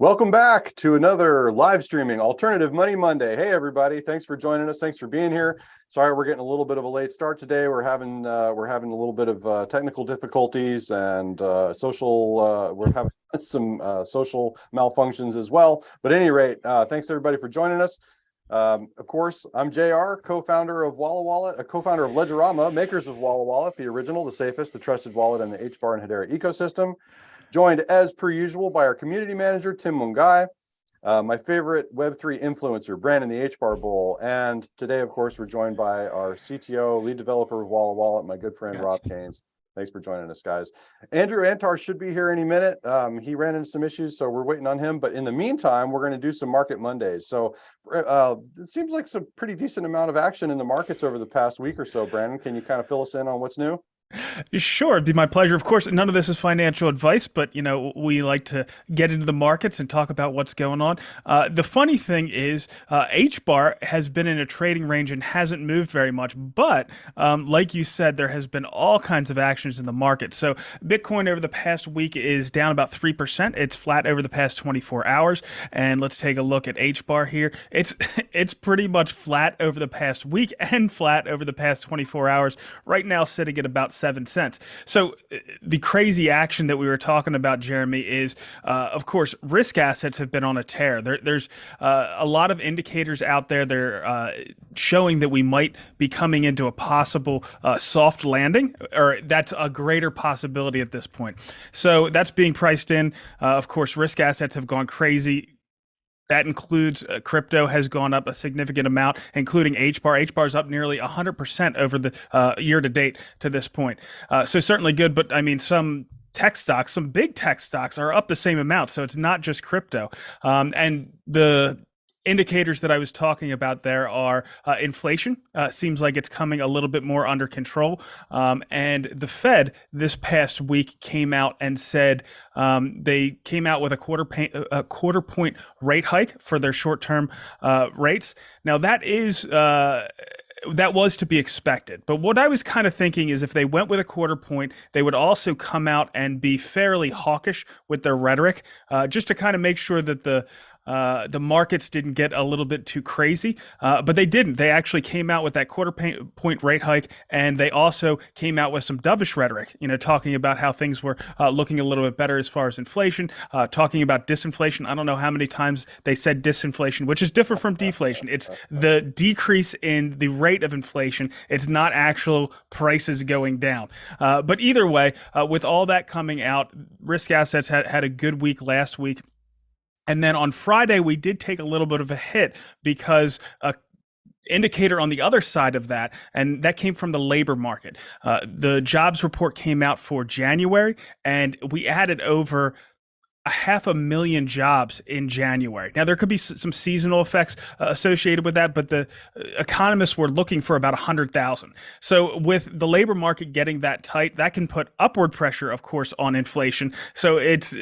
Welcome back to another live streaming Alternative Money Monday. Hey everybody, thanks for joining us. Thanks for being here. Sorry we're getting a little bit of a late start today. We're having a little bit of technical difficulties and we're having some social malfunctions as well. But at any rate, thanks everybody for joining us. Of course, I'm JR, co-founder of Walla Wallet, a co-founder of Ledgerama, makers of Walla Wallet, the original, the safest, the trusted wallet in the HBAR and Hedera ecosystem. Joined as per usual by our community manager, Tim Mungai, my favorite Web3 influencer, Brandon the HBAR Bull. And today, of course, we're joined by our CTO, lead developer of Walla Wallet, my good friend, Rob Keynes. Thanks for joining us, guys. Andrew Antar should be here any minute. He ran into some issues, so we're waiting on him. But in the meantime, we're going to do some Market Mondays. So it seems like some pretty decent amount of action in the markets over the past week or so. Brandon, can you kind of fill us in on what's new? Sure, it'd be my pleasure. Of course, none of this is financial advice, but we like to get into the markets and talk about what's going on. The funny thing is, HBAR has been in a trading range and hasn't moved very much. But like you said, there has been all kinds of actions in the market. So Bitcoin over the past week is down about 3%. It's flat over the past 24 hours. And let's take a look at HBAR here. It's pretty much flat over the past week and flat over the past 24 hours. Right now, sitting at about 7 cents. So the crazy action that we were talking about, Jeremy, is of course risk assets have been on a tear. There's a lot of indicators out there that are showing that we might be coming into a possible soft landing, or that's a greater possibility at this point. So that's being priced in. Of course, risk assets have gone crazy. That includes crypto has gone up a significant amount, including HBAR. HBAR is up nearly 100% over the year to date to this point. So certainly good, but I mean, some tech stocks, some big tech stocks are up the same amount. So it's not just crypto. And the indicators that I was talking about there are inflation. Seems like it's coming a little bit more under control. And the Fed this past week came out and said they came out with a quarter point rate hike for their short-term rates. Now that is that was to be expected. But what I was kind of thinking is if they went with a quarter point, they would also come out and be fairly hawkish with their rhetoric, just to kind of make sure that the markets didn't get a little bit too crazy, but they didn't. They actually came out with that quarter point rate hike, and they also came out with some dovish rhetoric, talking about how things were looking a little bit better as far as inflation, talking about disinflation. I don't know how many times they said disinflation, which is different from deflation. It's the decrease in the rate of inflation. It's not actual prices going down. But either way, with all that coming out, risk assets had a good week last week. And then on Friday, we did take a little bit of a hit because a indicator on the other side of that, and that came from the labor market. The jobs report came out for January, and we added over 500,000 jobs in January. Now, there could be some seasonal effects associated with that, but the economists were looking for about 100,000. So with the labor market getting that tight, that can put upward pressure, of course, on inflation. So it's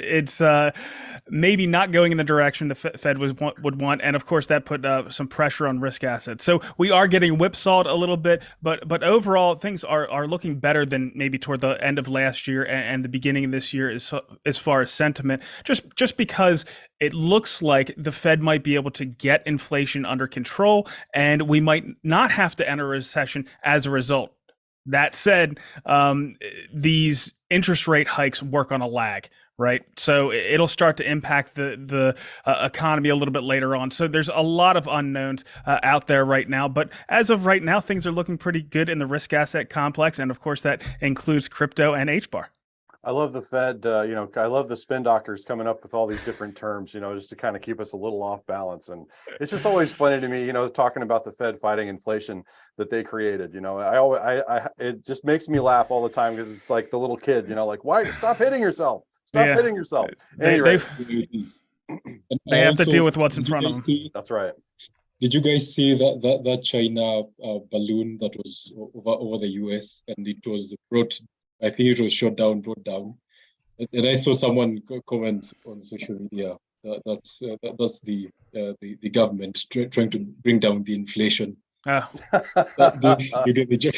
maybe not going in the direction the Fed would want. And of course, that put some pressure on risk assets. So we are getting whipsawed a little bit, but overall, things are looking better than maybe toward the end of last year and the beginning of this year as far as sentiment. Just because it looks like the Fed might be able to get inflation under control, and we might not have to enter a recession as a result. That said, these interest rate hikes work on a lag, right? So it'll start to impact the economy a little bit later on. So there's a lot of unknowns out there right now. But as of right now, things are looking pretty good in the risk asset complex. And of course, that includes crypto and HBAR. I love the Fed, I love the spin doctors coming up with all these different terms, just to kind of keep us a little off balance. And it's just always funny to me, talking about the Fed fighting inflation that they created. It just makes me laugh all the time because it's like the little kid, like, why stop hitting yourself? Stop hitting yourself. Anyway, they have to deal with what's in front of them. That's right. Did you guys see that China balloon that was over the US, and it was I think it was brought down. And I saw someone comment on social media that's the government trying to bring down the inflation. Oh. You get the joke.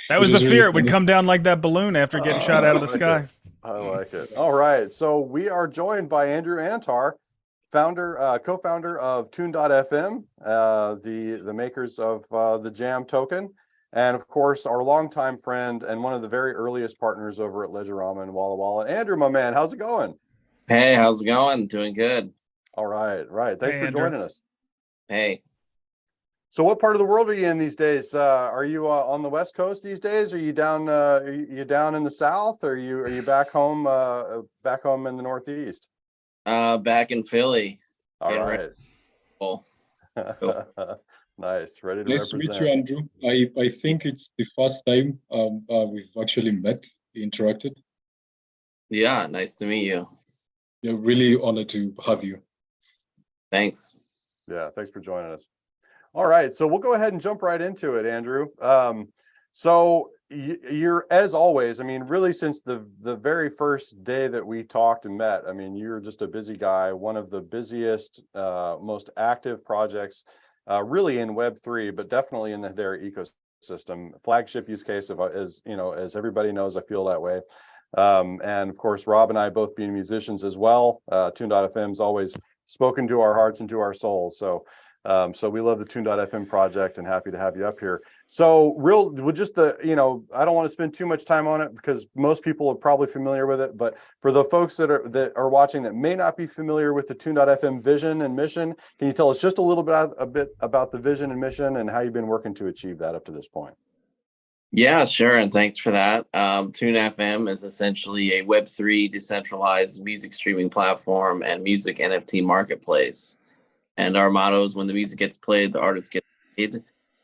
That was the fear. It would come down like that balloon after getting shot out of the sky. I like it. All right. So we are joined by Andrew Antar, co-founder of Tune.fm, the makers of the Jam token, and of course our longtime friend and one of the very earliest partners over at Ledgerama and Walla Walla. Andrew, my man, how's it going? Hey, how's it going? Doing good. All right, right. Thanks Hey, for Andrew. joining us. Hey. So what part of the world are you in these days? Are you on the West Coast these days? Are you down down in the South? Or are you back home in the Northeast? Back in Philly. All Getting right. ready. Cool. Nice. Ready to Nice to meet represent. you, Andrew. I think it's the first time we've actually met, interacted. Yeah, nice to meet you. Yeah, really honored to have you. Thanks. Yeah, thanks for joining us. All right, so we'll go ahead and jump right into it, Andrew. So you're, as always, I mean, really since the very first day that we talked and met, I mean, you're just a busy guy, one of the busiest, most active projects, really in Web3, but definitely in the Hedera ecosystem. Flagship use case of, as you know, as everybody knows, I feel that way. And of course, Rob and I both being musicians as well. Tune.fm's always spoken to our hearts and to our souls. So we love the Tune.fm project and happy to have you up here. So with just I don't want to spend too much time on it because most people are probably familiar with it, but for the folks that are watching that may not be familiar with the Tune.fm vision and mission, can you tell us just a bit about the vision and mission and how you've been working to achieve that up to this point? Yeah, sure. And thanks for that. Tune FM is essentially a Web3 decentralized music streaming platform and music NFT marketplace. And our motto is when the music gets played, the artist gets paid.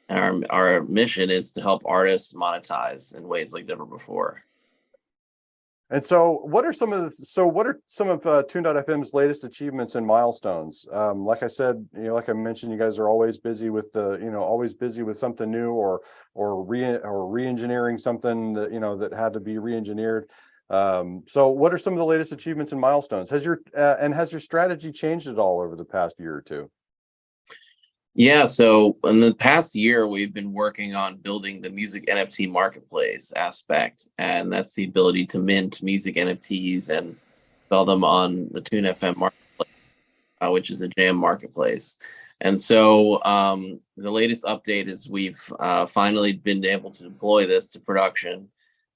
And our mission is to help artists monetize in ways like never before. And so what are some of Tune.fm's latest achievements and milestones? Like I said, like I mentioned, you guys are always busy with something new or re-engineering something that, that had to be re-engineered. So what are some of the latest achievements and milestones? Has your strategy changed at all over the past year or two? Yeah, so in the past year, we've been working on building the music NFT marketplace aspect, and that's the ability to mint music NFTs and sell them on the Tune FM marketplace, which is a Jam marketplace. And so the latest update is we've finally been able to deploy this to production.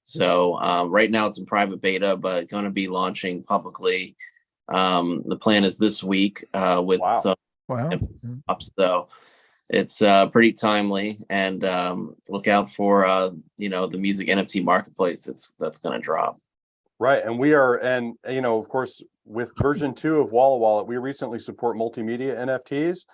So right now it's in private beta, but going to be launching publicly. The plan is this week with some. Wow. So it's pretty timely, and look out for the music NFT marketplace that's going to drop. Right, and we are, and of course, with version 2 of Walla Wallet, we recently support multimedia NFTs.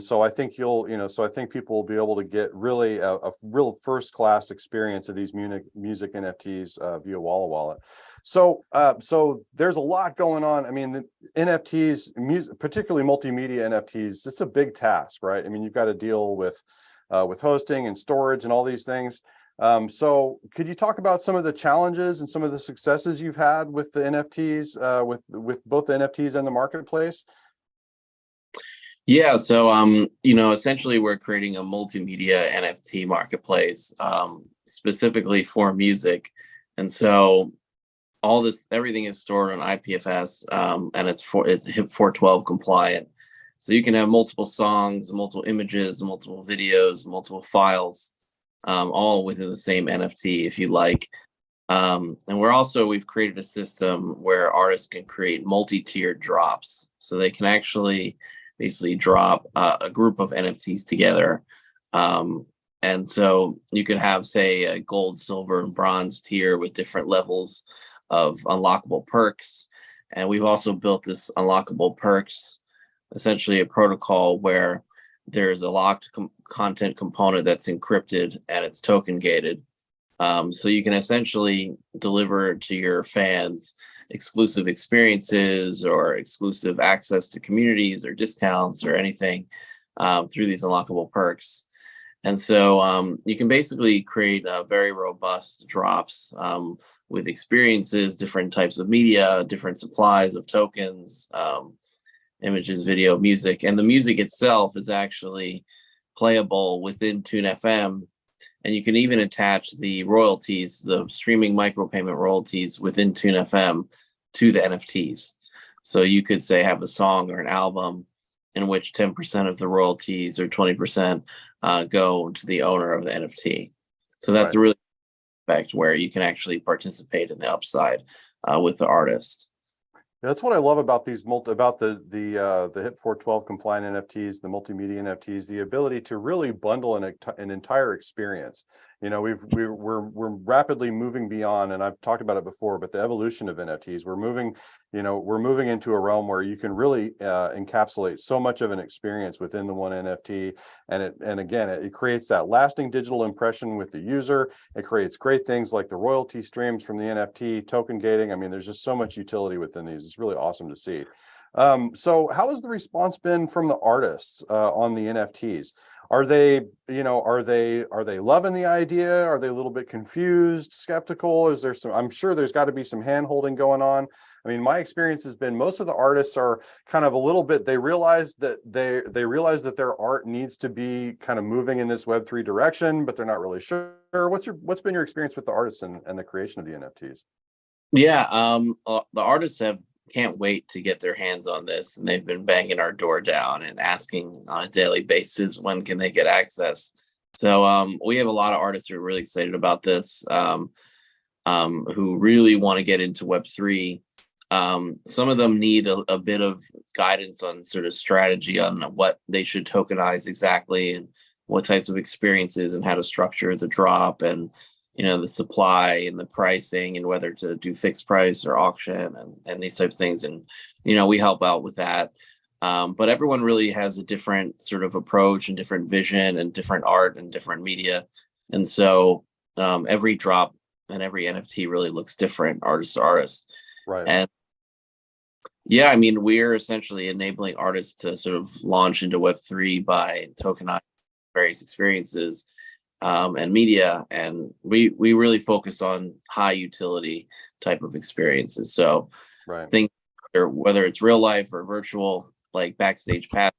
So I think people will be able to get really a real first-class experience of these music NFTs via Walla Wallet. So there's a lot going on. I mean, the NFTs, particularly multimedia NFTs, it's a big task, right? I mean, you've got to deal with hosting and storage and all these things. So could you talk about some of the challenges and some of the successes you've had with the NFTs, with both the NFTs and the marketplace? Yeah, so essentially we're creating a multimedia NFT marketplace specifically for music, and so everything is stored on IPFS, and it's HIP 412 compliant. So you can have multiple songs, multiple images, multiple videos, multiple files, all within the same NFT if you like. And we've created a system where artists can create multi-tiered drops, so they can actually basically drop a group of NFTs together. And so you could have, say, a gold, silver, and bronze tier with different levels of unlockable perks. And we've also built this unlockable perks, essentially a protocol where there's a locked content component that's encrypted and it's token gated. So you can essentially deliver to your fans exclusive experiences or exclusive access to communities or discounts or anything through these unlockable perks. And so you can basically create very robust drops with experiences, different types of media, different supplies of tokens, images, video, music. And the music itself is actually playable within Tune FM And you can even attach the royalties, the streaming micropayment royalties within TuneFM to the NFTs. So you could say have a song or an album in which 10% of the royalties or 20% go to the owner of the NFT. So that's a really effect where you can actually participate in the upside with the artist. That's what I love about these about the HIP 412 compliant NFTs, the multimedia NFTs, the ability to really bundle an entire experience. You know, we're rapidly moving beyond, and I've talked about it before, but the evolution of NFTs, we're moving into a realm where you can really encapsulate so much of an experience within the one NFT, and again, it creates that lasting digital impression with the user. It creates great things like the royalty streams from the NFT, token gating. I mean, there's just so much utility within these. It's really awesome to see. So how has the response been from the artists on the NFTs? Are they loving the idea? Are they a little bit confused, skeptical? Is there some, I'm sure there's got to be some hand holding going on. I mean, my experience has been most of the artists are kind of a little bit, they realize that their art needs to be kind of moving in this Web3 direction, but they're not really sure. What's been your experience with the artists and the creation of the NFTs? Yeah, the artists can't wait to get their hands on this, and they've been banging our door down and asking on a daily basis when can they get access. So we have a lot of artists who are really excited about this, who really want to get into Web3. Some of them need a bit of guidance on sort of strategy on what they should tokenize exactly and what types of experiences and how to structure the drop and the supply and the pricing and whether to do fixed price or auction and these types of things. And, we help out with that. But everyone really has a different sort of approach and different vision and different art and different media. And so every drop and every NFT really looks different, artist to artist. Right. And yeah, I mean, we're essentially enabling artists to sort of launch into Web3 by tokenizing various experiences and media, and we really focus on high utility type of experiences. So things whether it's real life or virtual, like backstage pass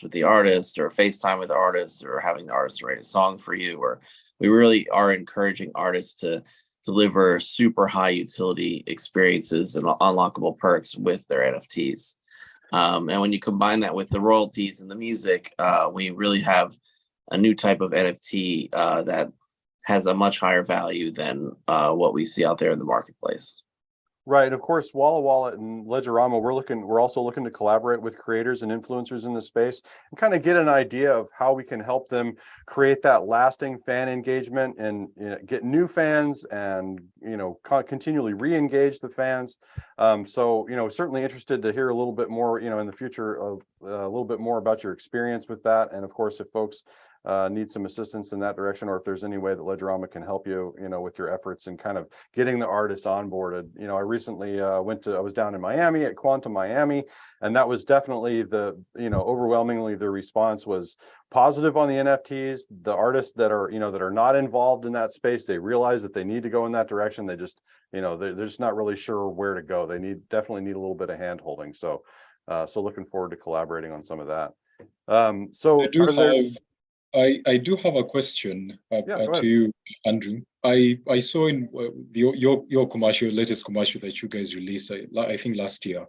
with the artist or FaceTime with the artist or having the artist write a song for you, or we really are encouraging artists to deliver super high utility experiences and unlockable perks with their NFTs. And when you combine that with the royalties and the music, we really have a new type of NFT that has a much higher value than what we see out there in the marketplace. Right. And of course, Walla Wallet and Ledgerama, we're also looking to collaborate with creators and influencers in this space and kind of get an idea of how we can help them create that lasting fan engagement and get new fans and, continually re-engage the fans. So, certainly interested to hear a little bit more, in the future of a little bit more about your experience with that. And of course, if folks need some assistance in that direction, or if there's any way that Ledgerama can help you, with your efforts and kind of getting the artist onboarded. I recently I was down in Miami at Quantum Miami, and that was definitely overwhelmingly the response was positive on the NFTs. The artists that are not involved in that space, they realize that they need to go in that direction. They just, they're just not really sure where to go. They definitely need a little bit of hand holding. So looking forward to collaborating on some of that. I do have a question to you, Andrew. I saw in your commercial, latest commercial that you guys released, I think last year,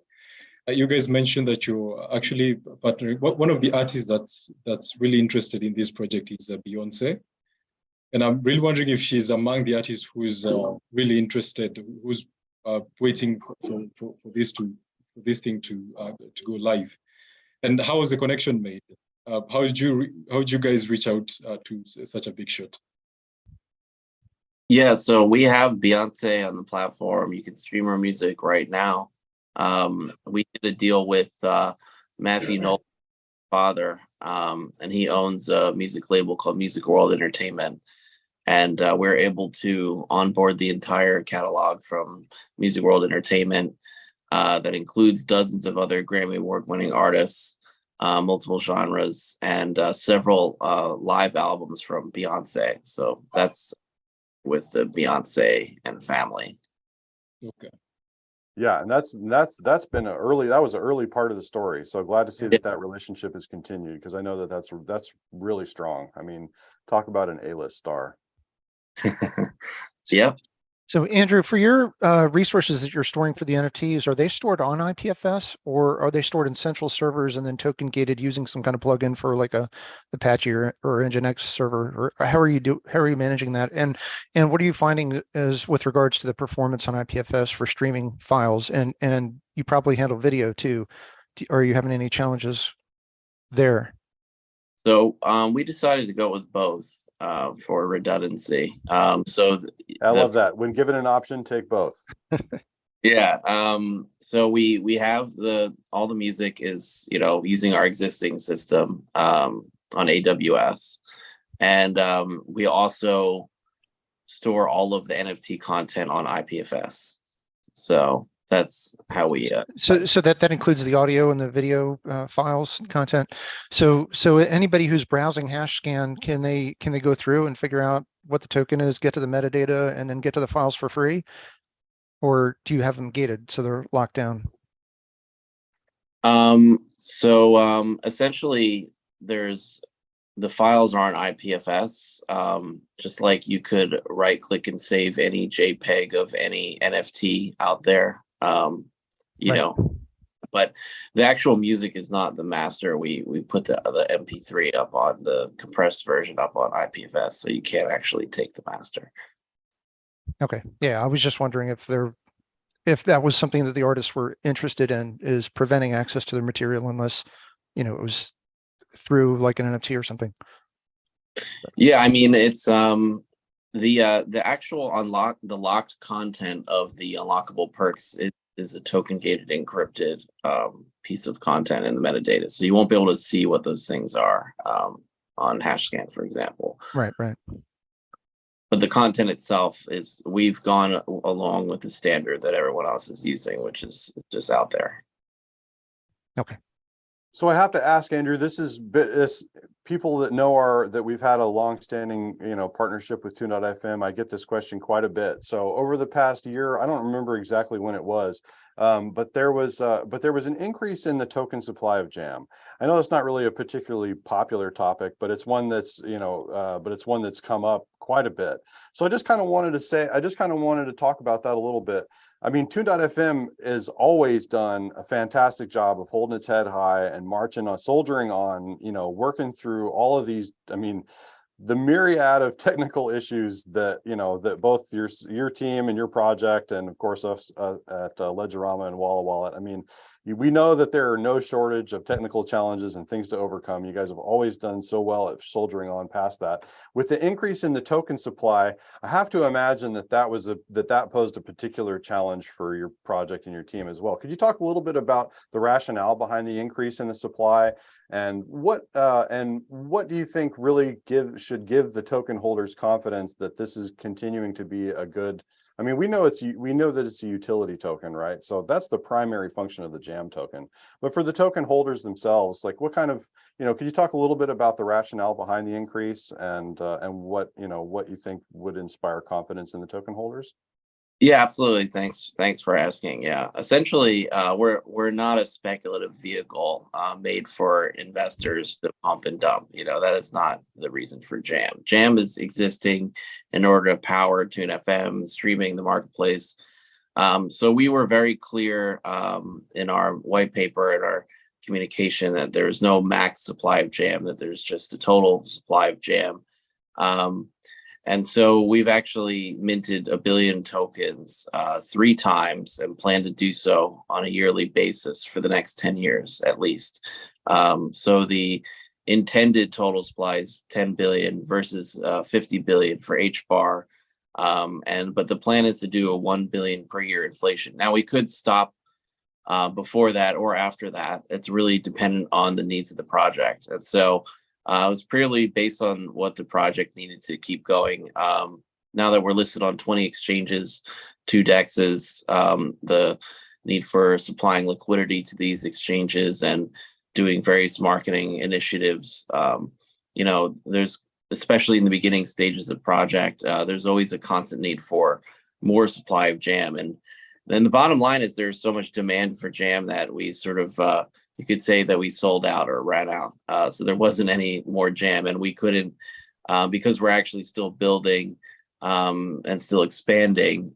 you guys mentioned that you're actually partnering. One of the artists that's really interested in this project is Beyonce, and I'm really wondering if she's among the artists who's really interested, who's waiting for this thing to go live. And how was the connection made? How did you guys reach out to such a big shot? Yeah, so we have Beyonce on the platform. You can stream her music right now. We did a deal with Matthew Nolan's father, and he owns a music label called Music World Entertainment. And we're able to onboard the entire catalog from Music World Entertainment that includes dozens of other Grammy Award-winning artists, multiple genres, and several live albums from Beyonce. So that's with the Beyonce and family. Okay. Yeah, and that's been that was an early part of the story. So glad to see that relationship has continued, because I know that that's really strong. I mean, talk about an A-list star. Yep. So Andrew, for your resources that you're storing for the NFTs, are they stored on IPFS, or are they stored in central servers and then token gated using some kind of plugin for like a Apache or Nginx server? Or how are you managing that? And what are you finding as with regards to the performance on IPFS for streaming files? And you probably handle video too. Are you having any challenges there? So we decided to go with both for redundancy. I love that. When given an option, take both. Yeah. So we have all the music is, using our existing system on AWS. And we also store all of the NFT content on IPFS. So that's how we so that includes the audio and the video files content. So anybody who's browsing Hashscan, can they go through and figure out what the token is, get to the metadata, and then get to the files for free? Or do you have them gated so they're locked down? Essentially the files are on IPFS, just like you could right click and save any JPEG of any NFT out there. But the actual music is not the master. We put the MP3 up on the compressed version up on IPFS, so you can't actually take the master. Okay. Yeah, I was just wondering if that was something that the artists were interested in, is preventing access to their material unless, it was through like an NFT or something. Yeah, I mean, it's the actual the locked content of the unlockable perks is a token gated encrypted piece of content in the metadata, so you won't be able to see what those things are on Hashscan, for example. Right. But the content itself we've gone along with the standard that everyone else is using, which is just out there. Okay. So I have to ask, Andrew, this is people that know that we've had a long-standing, partnership with Tune.fm. I get this question quite a bit. So over the past year, I don't remember exactly when it was, but there was an increase in the token supply of Jam. I know it's not really a particularly popular topic, but it's one that's come up quite a bit. So I just kind of wanted to talk about that a little bit. I mean, Tune.fm has always done a fantastic job of holding its head high and marching on, soldiering on, working through all of these. I mean, the myriad of technical issues that, that both your team and your project, and of course us at Ledgerama and Walla Wallet. I mean, we know that there are no shortage of technical challenges and things to overcome. You guys have always done so well at soldiering on past that. With the increase in the token supply, I have to imagine that posed a particular challenge for your project and your team as well. Could you talk a little bit about the rationale behind the increase in the supply, and what do you think really should give the token holders confidence that this is continuing to be a good? I mean, we know that it's a utility token, right? So that's the primary function of the Jam token. But for the token holders themselves, like what kind of, could you talk a little bit about the rationale behind the increase and what you think would inspire confidence in the token holders? Yeah, absolutely. Thanks for asking. Yeah, essentially, we're not a speculative vehicle made for investors to pump and dump. That is not the reason for Jam. Jam is existing in order to power Tune FM, streaming the marketplace. So we were very clear in our white paper and our communication that there's no max supply of Jam, that there's just a total supply of Jam. And so we've actually minted 1 billion tokens 3 times and plan to do so on a yearly basis for the next 10 years at least. So the intended total supply is 10 billion versus 50 billion for HBAR. But the plan is to do a 1 billion per year inflation. Now we could stop before that or after that. It's really dependent on the needs of the project. And so it was purely based on what the project needed to keep going. Now that we're listed on 20 exchanges, 2 DEXs, the need for supplying liquidity to these exchanges and doing various marketing initiatives, there's, especially in the beginning stages of the project, there's always a constant need for more supply of Jam. And then the bottom line is there's so much demand for jam that we sort of you could say that we sold out or ran out. So there wasn't any more jam, and we couldn't because we're actually still building and still expanding.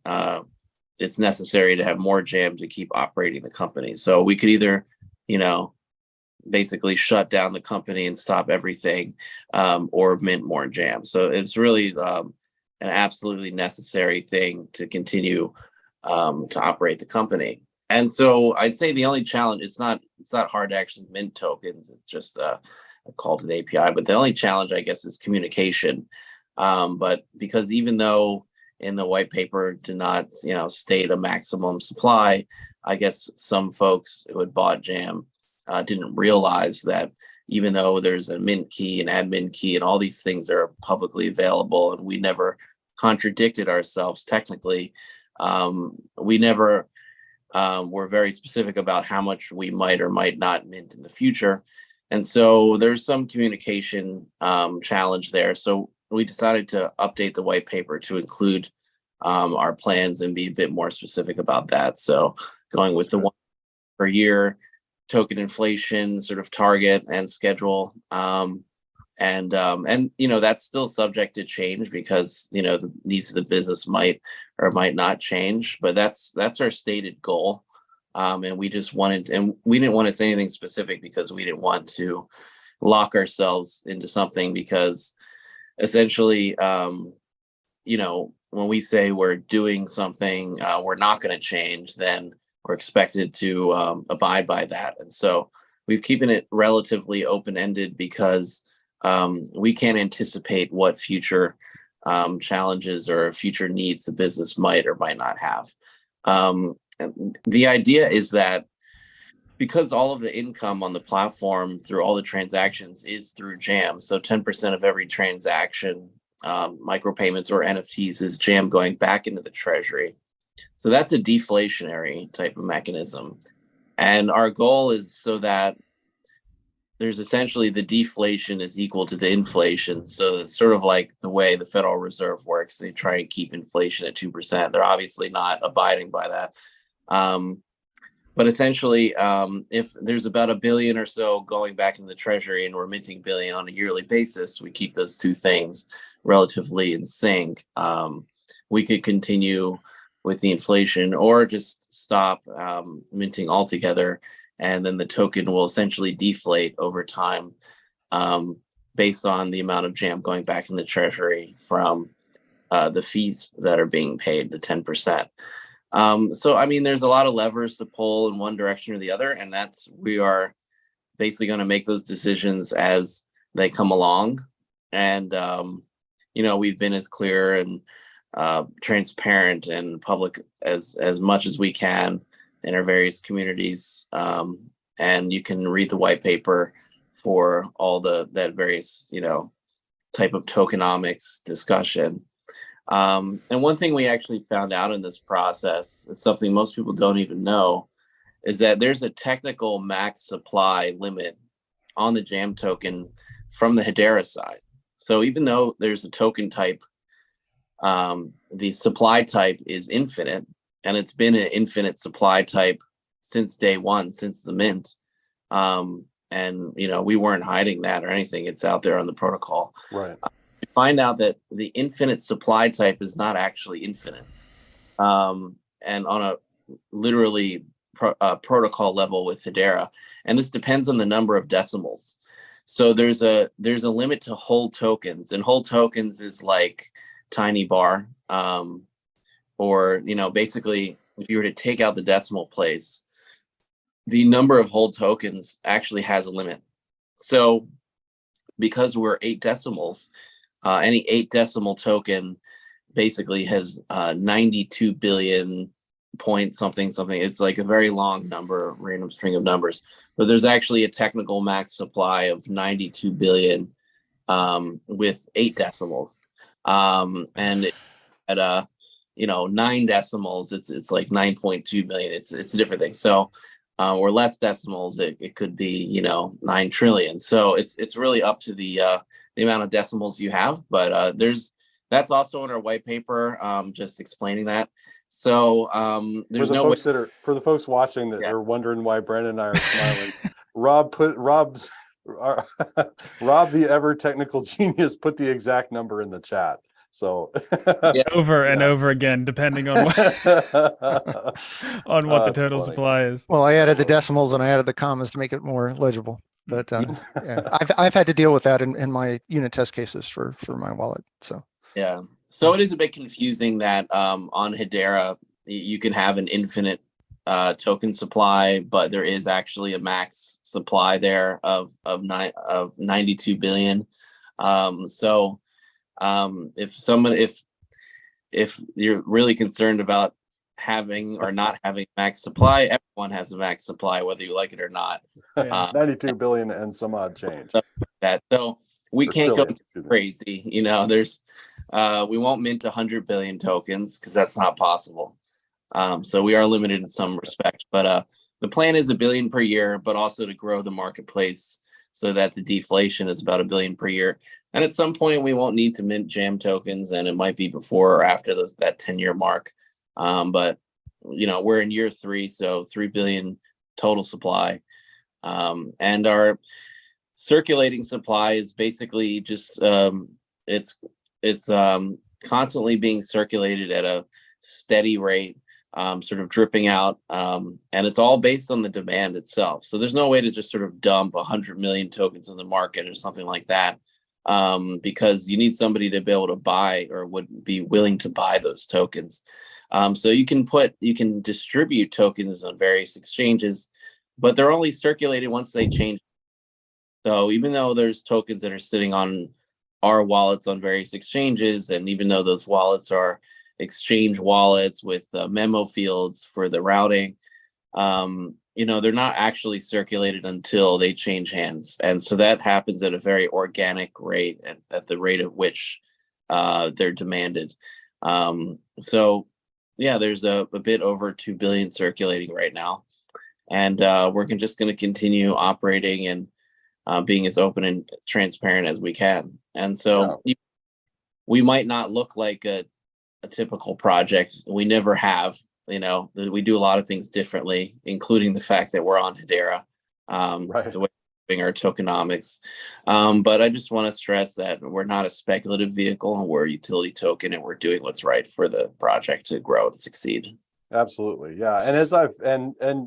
It's necessary to have more jam to keep operating the company. So we could either, basically shut down the company and stop everything, or mint more jam. So it's really an absolutely necessary thing to continue to operate the company. And so I'd say the only challenge, it's not hard to actually mint tokens. It's just a call to the API. But the only challenge, I guess, is communication. But because even though in the white paper did not, state a maximum supply, I guess some folks who had bought jam didn't realize that even though there's a mint key, an admin key, and all these things are publicly available, and we never contradicted ourselves technically, we never were very specific about how much we might or might not mint in the future. And so there's some communication challenge there. So we decided to update the white paper to include our plans and be a bit more specific about that. So going with the 1 per year token inflation sort of target and schedule. And that's still subject to change because, the needs of the business might or might not change, but that's our stated goal. And we just wanted, and we didn't want to say anything specific because we didn't want to lock ourselves into something, because essentially, when we say we're doing something, we're not going to change, then we're expected to abide by that. And so we've keeping it relatively open-ended because we can't anticipate what future challenges or future needs the business might or might not have. The idea is that because all of the income on the platform through all the transactions is through jam, so 10% of every transaction, micropayments or NFTs, is jam going back into the treasury. So that's a deflationary type of mechanism. And our goal is so that there's essentially the deflation is equal to the inflation. So it's sort of like the way the Federal Reserve works. They try and keep inflation at 2%. They're obviously not abiding by that. But essentially, if there's about $1 billion or so going back into the treasury and we're minting billion on a yearly basis, we keep those two things relatively in sync. We could continue with the inflation or just stop minting altogether, and then the token will essentially deflate over time based on the amount of jam going back in the treasury from the fees that are being paid, the 10%. So, I mean, there's a lot of levers to pull in one direction or the other, and we are basically going to make those decisions as they come along. And, we've been as clear and transparent and public as much as we can in our various communities. And you can read the white paper for all that various, type of tokenomics discussion. And one thing we actually found out in this process is something most people don't even know, is that there's a technical max supply limit on the jam token from the Hedera side. So even though there's a token type, the supply type is infinite, and it's been an infinite supply type since day one, since the mint. And we weren't hiding that or anything. It's out there on the protocol. Right. We find out that the infinite supply type is not actually infinite. And on a literally protocol level with Hedera, and this depends on the number of decimals. So there's a limit to whole tokens, and whole tokens is like tiny bar, or basically if you were to take out the decimal place, the number of whole tokens actually has a limit. So because we're 8 decimals, any 8 decimal token basically has 92 billion point something. It's like a very long number, random string of numbers, but there's actually a technical max supply of 92 billion with 8 decimals. And at 9 decimals, it's like 9.2 billion. It's a different thing. So or less decimals, it could be 9 trillion. So it's really up to the amount of decimals you have. But that's also in our white paper, just explaining that. So there's no way. For the folks watching that are wondering why Brandon and I are smiling, Rob, the ever technical genius, put the exact number in the chat. So over and over again, depending on what on what the total supply is. Well, I added the decimals and I added the commas to make it more legible. But I've had to deal with that in my unit test cases for my wallet. So so it is a bit confusing that on Hedera you can have an infinite token supply, but there is actually a max supply there of 92 billion. If you're really concerned about having or not having max supply, everyone has a max supply, whether you like it or not. 92 billion and some odd change. So we can't go crazy. There's we won't mint 100 billion tokens because that's not possible. So we are limited in some respect, but the plan is $1 billion per year, but also to grow the marketplace so that the deflation is about $1 billion per year. And at some point we won't need to mint jam tokens, and it might be before or after that 10-year mark. But we're in year 3, so 3 billion total supply. And our circulating supply is basically just it's constantly being circulated at a steady rate, sort of dripping out, and it's all based on the demand itself. So there's no way to just sort of dump 100 million tokens in the market or something like that, because you need somebody to be able to buy or would be willing to buy those tokens. So you can distribute tokens on various exchanges, but they're only circulated once they change. So even though there's tokens that are sitting on our wallets on various exchanges, and even though those wallets are exchange wallets with memo fields for the routing, they're not actually circulated until they change hands. And so that happens at a very organic rate, at the rate at which they're demanded. So there's a bit over 2 billion circulating right now. And we're just going to continue operating and being as open and transparent as we can. And so we might not look like a typical project. We never have. We do a lot of things differently, including the fact that we're on Hedera, the way we're doing our tokenomics. But I just want to stress that we're not a speculative vehicle, and we're a utility token, and we're doing what's right for the project to grow and succeed. Absolutely, yeah. And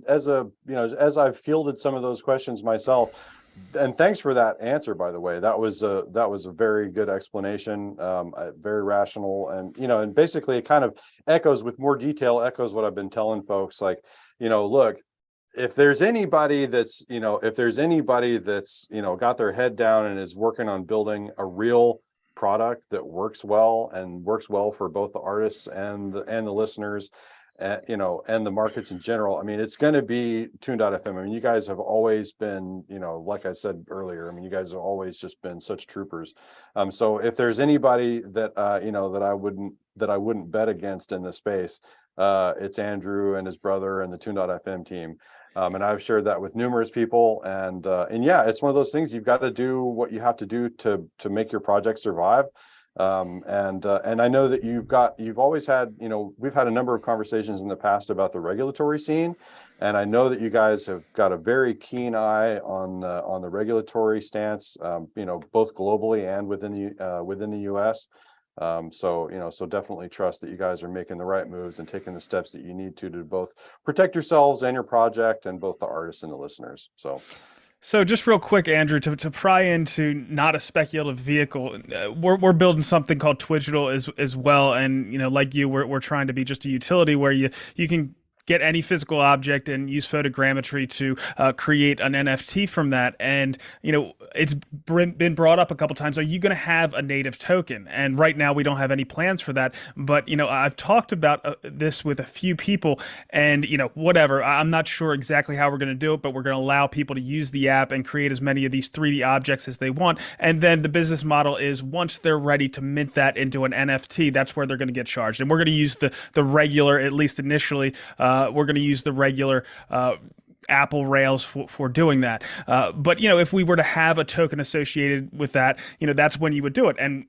as I've fielded some of those questions myself, and thanks for that answer, by the way. That was a very good explanation, very rational, and basically it kind of echoes what I've been telling folks. Like, look, if there's anybody that's got their head down and is working on building a real product that works well for both the artists and the listeners, and the markets in general, I mean, it's going to be Tune.fm. I mean, you guys have always been, like I said earlier, I mean, you guys have always just been such troopers. So if there's anybody that that I wouldn't bet against in this space, it's Andrew and his brother and the Tune.fm team. And I've shared that with numerous people, and it's one of those things. You've got to do what you have to do to make your project survive. And I know that you've always had, we've had a number of conversations in the past about the regulatory scene, and I know that you guys have got a very keen eye on the regulatory stance, both globally and within the US. So definitely trust that you guys are making the right moves and taking the steps that you need to both protect yourselves and your project, and both the artists and the listeners. So just real quick, Andrew, to pry into not a speculative vehicle, we're building something called Twigital as well, and like you, we're trying to be just a utility where you can get any physical object and use photogrammetry to create an NFT from that. And, it's been brought up a couple times. Are you going to have a native token? And right now we don't have any plans for that. But, I've talked about this with a few people, and, whatever. I'm not sure exactly how we're going to do it, but we're going to allow people to use the app and create as many of these 3D objects as they want. And then the business model is, once they're ready to mint that into an NFT, that's where they're going to get charged. And we're going to use the regular, at least initially, we're going to use the regular Apple Rails for doing that. But if we were to have a token associated with that, that's when you would do it. And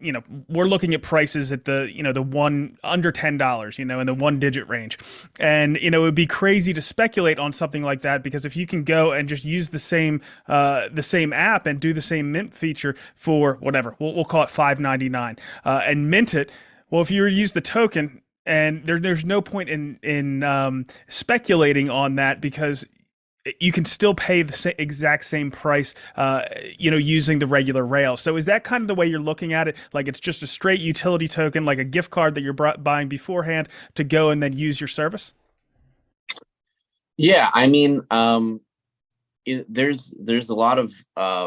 we're looking at prices at the one under $10, in the one digit range. And it would be crazy to speculate on something like that, because if you can go and just use the same app and do the same mint feature for whatever, we'll call it $5.99, and mint it. Well, if you were to use the token, and there's no point in speculating on that, because you can still pay the exact same price, using the regular Rails. So is that kind of the way you're looking at it? Like it's just a straight utility token, like a gift card that you're buying beforehand to go and then use your service? Yeah, I mean, there's a lot of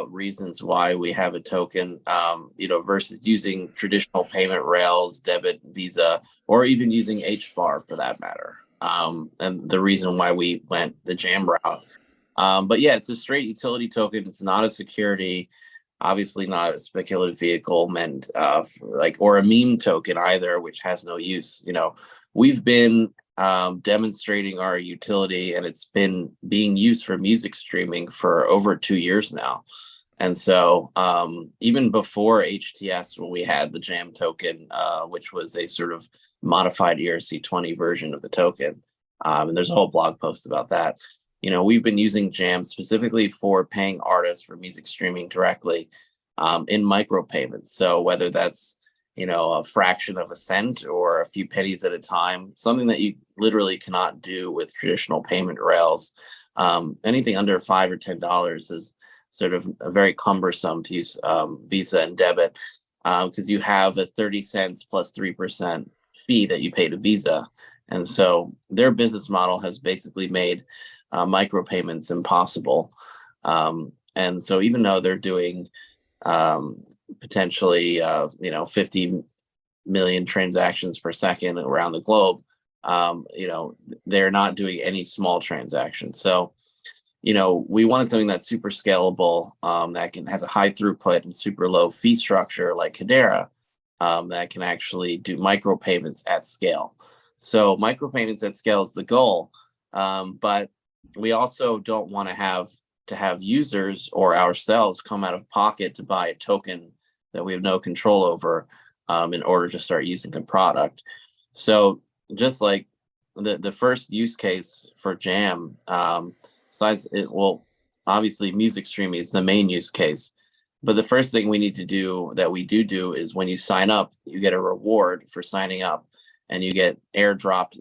reasons why we have a token, versus using traditional payment rails, debit, Visa, or even using HBAR for that matter. And the reason why we went the Jam route. But yeah, it's a straight utility token. It's not a security, obviously not a speculative vehicle meant or a meme token either, which has no use. We've been demonstrating our utility, and it's been being used for music streaming for over 2 years now. And so even before HTS, when we had the Jam token, which was a sort of modified ERC20 version of the token, and there's a whole blog post about that. We've been using Jam specifically for paying artists for music streaming directly in micropayments. So whether that's a fraction of a cent or a few pennies at a time, something that you literally cannot do with traditional payment rails. Anything under $5 or $10 is sort of very cumbersome to use Visa and debit, because you have a 30 cents plus 3% fee that you pay to Visa. And so their business model has basically made micropayments impossible. And so even though they're doing potentially 50 million transactions per second around the globe, they're not doing any small transactions. So we wanted something that's super scalable, that has a high throughput and super low fee structure like Hedera, that can actually do micropayments at scale. So micropayments at scale is the goal, but we also don't want to have users or ourselves come out of pocket to buy a token that we have no control over, in order to start using the product. So just like the first use case for Jam, besides it, well, obviously music streaming is the main use case, but the first thing we need to do that we do is when you sign up, you get a reward for signing up, and you get airdropped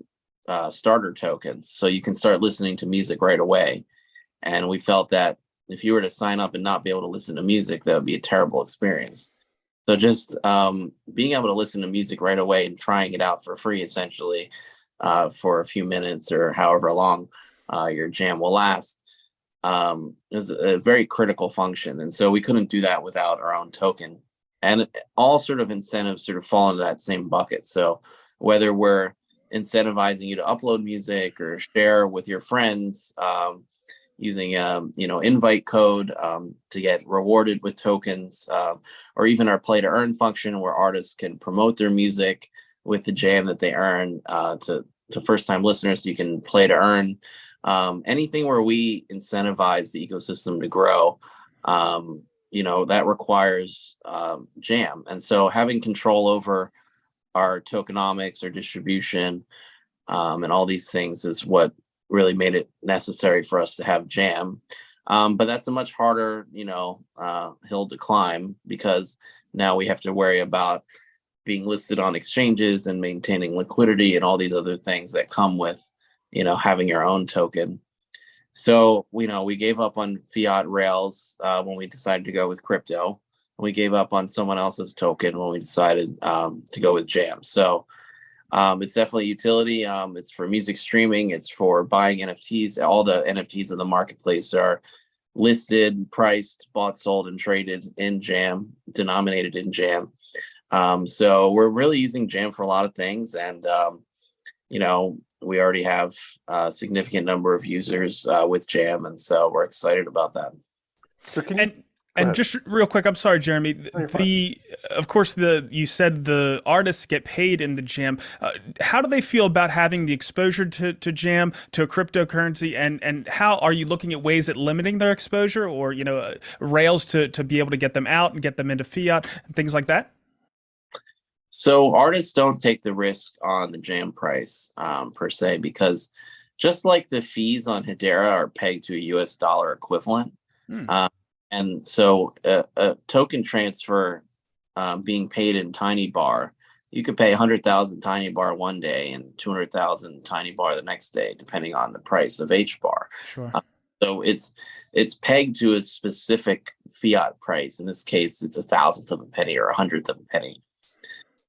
starter tokens, so you can start listening to music right away. And we felt that if you were to sign up and not be able to listen to music, that would be a terrible experience. So just being able to listen to music right away and trying it out for free, essentially, for a few minutes or however long your Jam will last, is a very critical function. And so we couldn't do that without our own token. And all sort of incentives sort of fall into that same bucket. So whether we're incentivizing you to upload music or share with your friends, using invite code to get rewarded with tokens, or even our play to earn function, where artists can promote their music with the Jam that they earn to first time listeners. You can play to earn, anything where we incentivize the ecosystem to grow, that requires Jam. And so having control over our tokenomics, our distribution, and all these things is what really made it necessary for us to have Jam. But that's a much harder, hill to climb, because now we have to worry about being listed on exchanges and maintaining liquidity and all these other things that come with, having your own token. So, we gave up on fiat rails when we decided to go with crypto. We gave up on someone else's token when we decided to go with Jam. So it's definitely utility. It's for music streaming. It's for buying NFTs. All the NFTs in the marketplace are listed, priced, bought, sold, and traded in Jam, denominated in Jam. So we're really using Jam for a lot of things. And, we already have a significant number of users with Jam. And so we're excited about that. So can you And just real quick, I'm sorry, Jeremy. Of course, you said the artists get paid in the Jam. How do they feel about having the exposure to Jam, to a cryptocurrency, and how are you looking at ways at limiting their exposure, or rails to be able to get them out and get them into fiat and things like that? So artists don't take the risk on the Jam price per se, because just like the fees on Hedera are pegged to a US dollar equivalent. And so a token transfer being paid in Tiny Bar, you could pay 100,000 Tiny Bar one day and 200,000 Tiny Bar the next day, depending on the price of H bar. Sure. So it's pegged to a specific fiat price. In this case, it's 1,000th of a penny or 100th of a penny.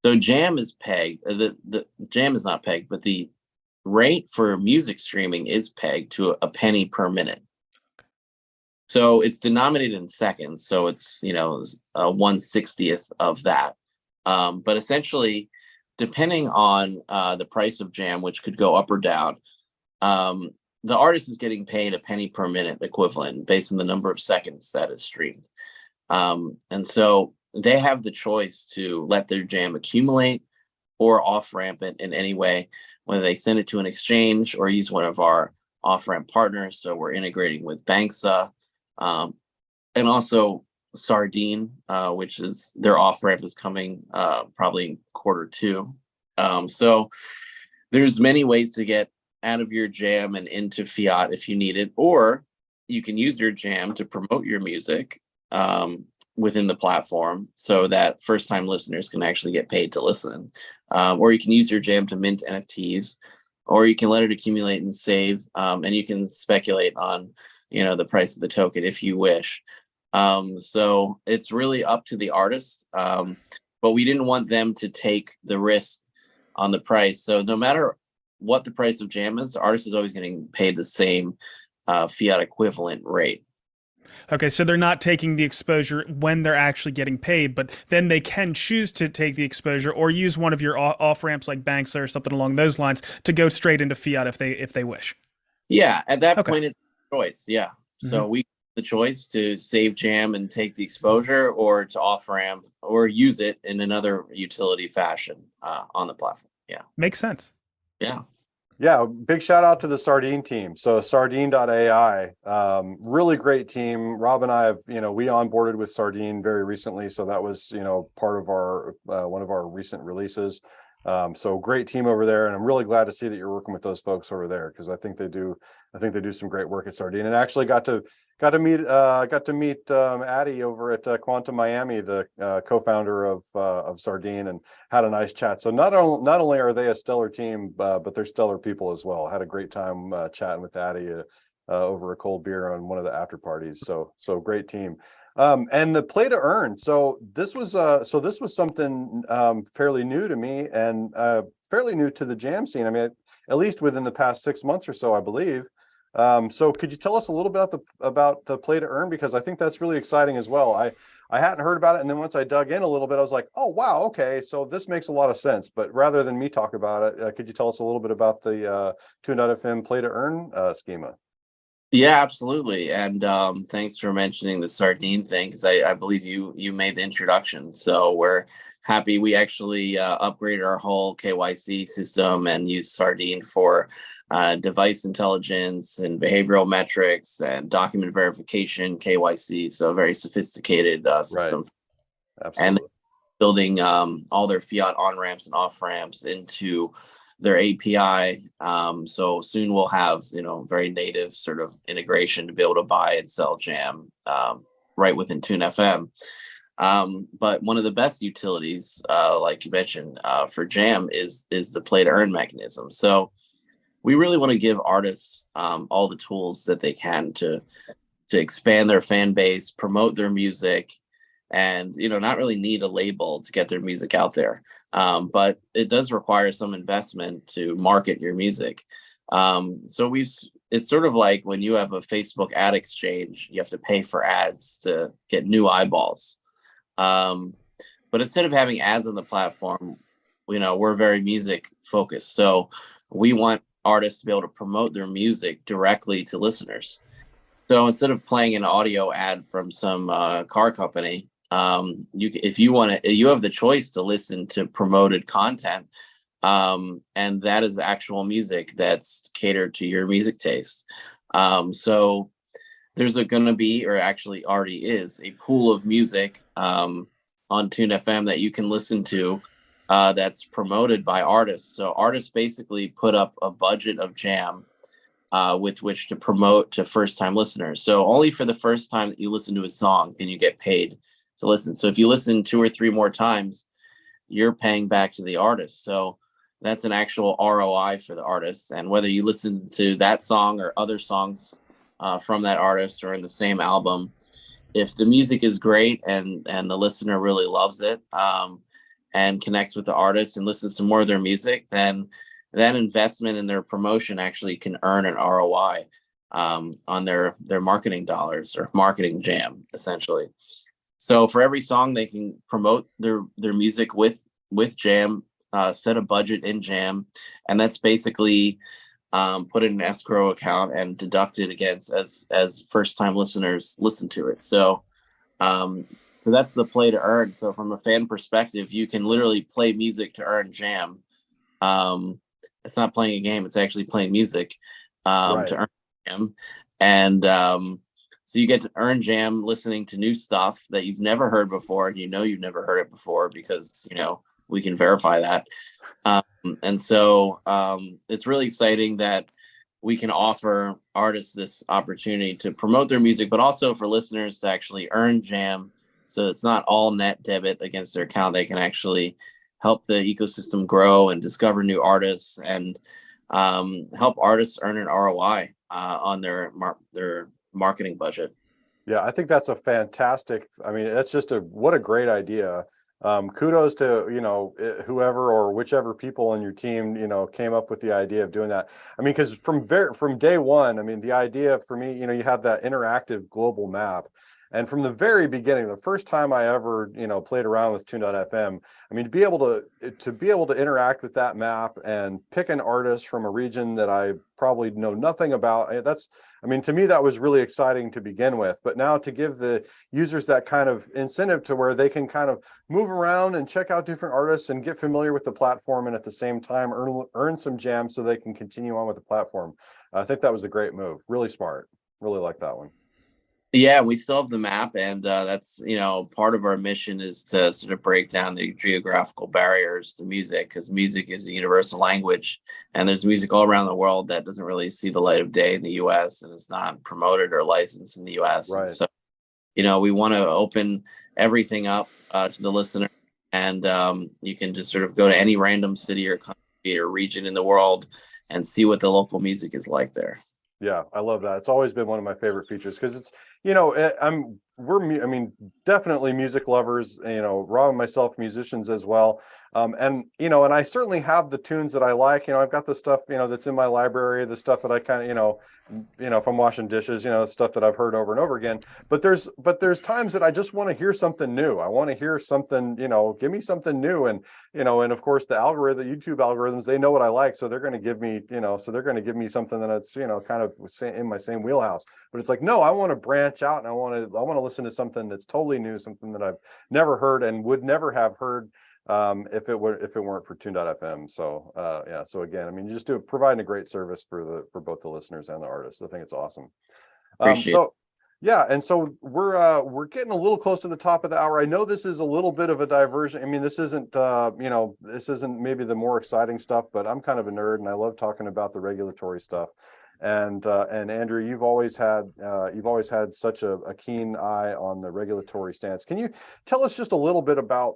So Jam is pegged. The Jam is not pegged, but the rate for music streaming is pegged to a penny per minute. So it's denominated in seconds. So it's, 1/60th of that. But essentially, depending on the price of Jam, which could go up or down, the artist is getting paid a penny per minute equivalent based on the number of seconds that is streamed. And so they have the choice to let their Jam accumulate or off ramp it in any way, whether they send it to an exchange or use one of our off ramp partners. So we're integrating with Banksa. And also Sardine, which is their off ramp is coming probably in Q2. So there's many ways to get out of your Jam and into fiat if you need it, or you can use your Jam to promote your music within the platform so that first time listeners can actually get paid to listen. Or you can use your Jam to mint NFTs, or you can let it accumulate and save, and you can speculate on the price of the token if you wish. So it's really up to the artist. But we didn't want them to take the risk on the price. So no matter what the price of Jam is, the artist is always getting paid the same fiat equivalent rate. Okay, so they're not taking the exposure when they're actually getting paid, but then they can choose to take the exposure or use one of your off ramps like Banksa or something along those lines to go straight into fiat if they wish. Yeah, at that point it's a choice. Yeah. So we have the choice to save Jam and take the exposure, or to off ramp or use it in another utility fashion on the platform. Yeah. Makes sense. Yeah. Yeah, big shout out to the Sardine team. So Sardine.ai, really great team. Rob and I have, we onboarded with Sardine very recently. So that was, part of our, one of our recent releases. So great team over there. And I'm really glad to see that you're working with those folks over there, because I think they do some great work at Sardine. And actually got to meet Addie over at Quantum Miami, the co-founder of Sardine, and had a nice chat. So not only are they a stellar team, but they're stellar people as well. Had a great time chatting with Addie over a cold beer on one of the after parties. So great team. And the play to earn. So this was something fairly new to me, and fairly new to the Jam scene. I mean, at least within the past 6 months or so, I believe. So could you tell us a little bit about the play to earn? Because I think that's really exciting as well. I hadn't heard about it, and then once I dug in a little bit, I was like, oh wow, okay, so this makes a lot of sense. But rather than me talk about it, could you tell us a little bit about the Tune.fm play to earn schema? Yeah, absolutely. And thanks for mentioning the Sardine thing, because I believe you made the introduction. So we're happy. We actually upgraded our whole KYC system and used Sardine for device intelligence and behavioral metrics and document verification, KYC. So a very sophisticated system. Right. Absolutely. And building all their fiat on ramps and off ramps into their API. So soon we'll have, very native sort of integration to be able to buy and sell Jam right within TuneFM. But one of the best utilities, like you mentioned, for Jam is the play to earn mechanism. So we really want to give artists all the tools that they can to expand their fan base, promote their music, and not really need a label to get their music out there. But it does require some investment to market your music. So it's sort of like when you have a Facebook ad exchange, you have to pay for ads to get new eyeballs. But instead of having ads on the platform, we're very music focused. So we want artists to be able to promote their music directly to listeners. So instead of playing an audio ad from some car company, if you want to, you have the choice to listen to promoted content, and that is actual music that's catered to your music taste. So there's going to be, or actually already is, a pool of music on Tune FM that you can listen to that's promoted by artists. So artists basically put up a budget of jam with which to promote to first-time listeners. So only for the first time that you listen to a song can you get paid to listen. So if you listen 2 or 3 more times, you're paying back to the artist. So that's an actual ROI for the artist. And whether you listen to that song or other songs from that artist or in the same album, if the music is great and the listener really loves it and connects with the artist and listens to more of their music, then that investment in their promotion actually can earn an ROI on their marketing dollars or marketing jam, essentially. So for every song they can promote their music with jam, set a budget in jam, and that's basically put in an escrow account and deducted against as first time listeners listen to it. So that's the play to earn. So from a fan perspective, you can literally play music to earn jam. It's not playing a game, it's actually playing music to earn jam. And so you get to earn jam listening to new stuff that you've never heard before, and you've never heard it before because we can verify that. And so it's really exciting that we can offer artists this opportunity to promote their music, but also for listeners to actually earn jam. So it's not all net debit against their account. They can actually help the ecosystem grow and discover new artists and help artists earn an ROI on their marketing budget. Yeah, I think that's a fantastic, I mean, that's just what a great idea. Kudos to, whoever or whichever people on your team, came up with the idea of doing that. I mean, because from day one, I mean, the idea for me, you have that interactive global map. And from the very beginning, the first time I ever, played around with Tune.fm, I mean, to be able to interact with that map and pick an artist from a region that I probably know nothing about, to me, that was really exciting to begin with. But now to give the users that kind of incentive to where they can kind of move around and check out different artists and get familiar with the platform, and at the same time earn some jam so they can continue on with the platform. I think that was a great move. Really smart. Really like that one. Yeah, we still have the map, and that's, part of our mission is to sort of break down the geographical barriers to music, because music is a universal language, and there's music all around the world that doesn't really see the light of day in the US and is not promoted or licensed in the US. Right. And so, we want to open everything up to the listener, and you can just sort of go to any random city or country or region in the world and see what the local music is like there. Yeah, I love that. It's always been one of my favorite features because it's, definitely music lovers, Rob and myself, musicians as well. And I certainly have the tunes that I like. I've got the stuff, that's in my library, the stuff that I kind of, if I'm washing dishes, stuff that I've heard over and over again. But there's times that I just want to hear something new. I want to hear something, give me something new. And, and of course the YouTube algorithms, they know what I like. So they're going to give me, something that's, kind of in my same wheelhouse. But it's like, no, I want to branch out and I want to listen to something that's totally new, something that I've never heard and would never have heard if it weren't for Tune.fm. So so again, you're just providing a great service for both the listeners and the artists. I think it's awesome. And so we're getting a little close to the top of the hour. I know this is a little bit of a diversion. This isn't this isn't maybe the more exciting stuff, but I'm kind of a nerd and I love talking about the regulatory stuff. And Andrew, you've always had such a keen eye on the regulatory stance. Can you tell us just a little bit about,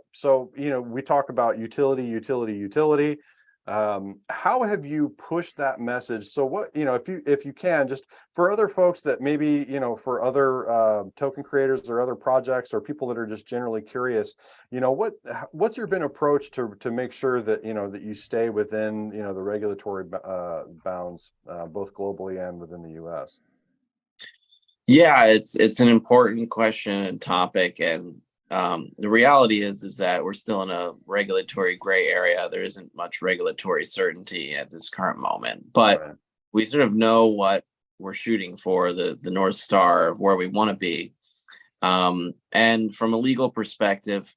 we talk about utility. How have you pushed that message? So what, if you can, just for other folks that maybe, for other token creators or other projects or people that are just generally curious, what's your approach to make sure that, that you stay within, the regulatory bounds, both globally and within the US? Yeah, it's an important question and topic. And the reality is that we're still in a regulatory gray area. There isn't much regulatory certainty at this current moment, but we sort of know what we're shooting for, the North Star of where we want to be. And from a legal perspective,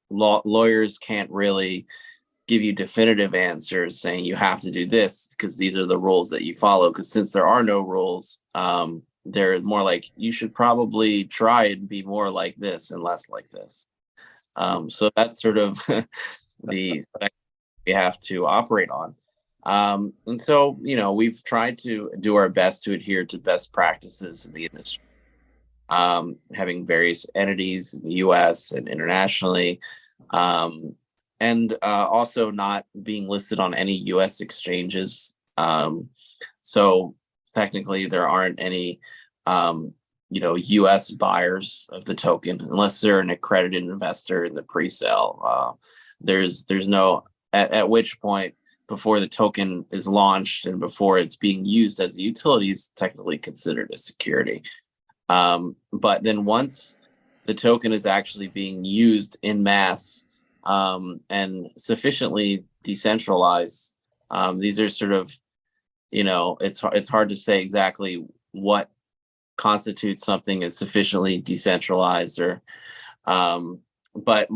lawyers can't really give you definitive answers saying you have to do this because these are the rules that you follow. Because since there are no rules, they're more like you should probably try and be more like this and less like this. So that's sort of the spec we have to operate on. And so, we've tried to do our best to adhere to best practices in the industry, having various entities in the US and internationally, and also not being listed on any US exchanges. So technically there aren't any, US buyers of the token unless they're an accredited investor in the pre-sale. There's no, at which point, before the token is launched and before it's being used as a utility, is technically considered a security. But then once the token is actually being used in mass, and sufficiently decentralized, these are sort of, it's hard to say exactly what constitutes something as sufficiently decentralized, or but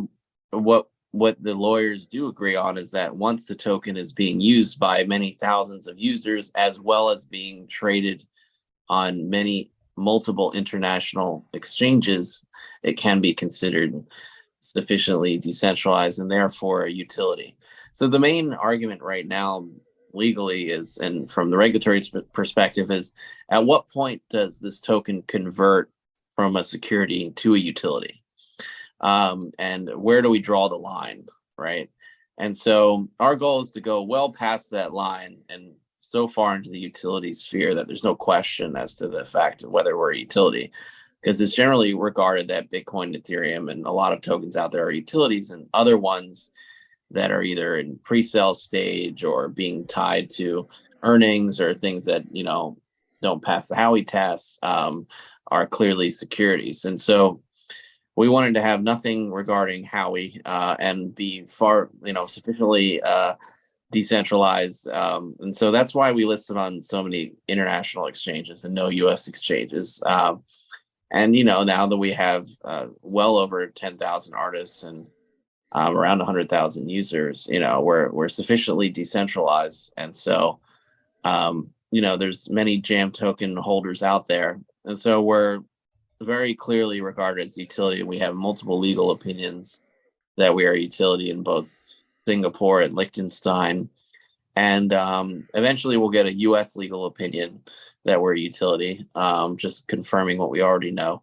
what the lawyers do agree on is that once the token is being used by many thousands of users, as well as being traded on multiple international exchanges, it can be considered sufficiently decentralized and therefore a utility. So the main argument right now legally is, and from the regulatory perspective, is at what point does this token convert from a security to a utility? And where do we draw the line, right? And so our goal is to go well past that line and so far into the utility sphere that there's no question as to the fact of whether we're a utility, because it's generally regarded that Bitcoin, Ethereum, and a lot of tokens out there are utilities, and other ones that are either in pre-sale stage or being tied to earnings or things that, don't pass the Howey test, are clearly securities. And so we wanted to have nothing regarding Howey, and be far, sufficiently decentralized. And so that's why we listed on so many international exchanges and no US exchanges. And, now that we have well over 10,000 artists and around 100,000 users, we're sufficiently decentralized. And so, there's many jam token holders out there. And so we're very clearly regarded as utility. We have multiple legal opinions that we are a utility in both Singapore and Liechtenstein. And eventually we'll get a US legal opinion that we're a utility, just confirming what we already know.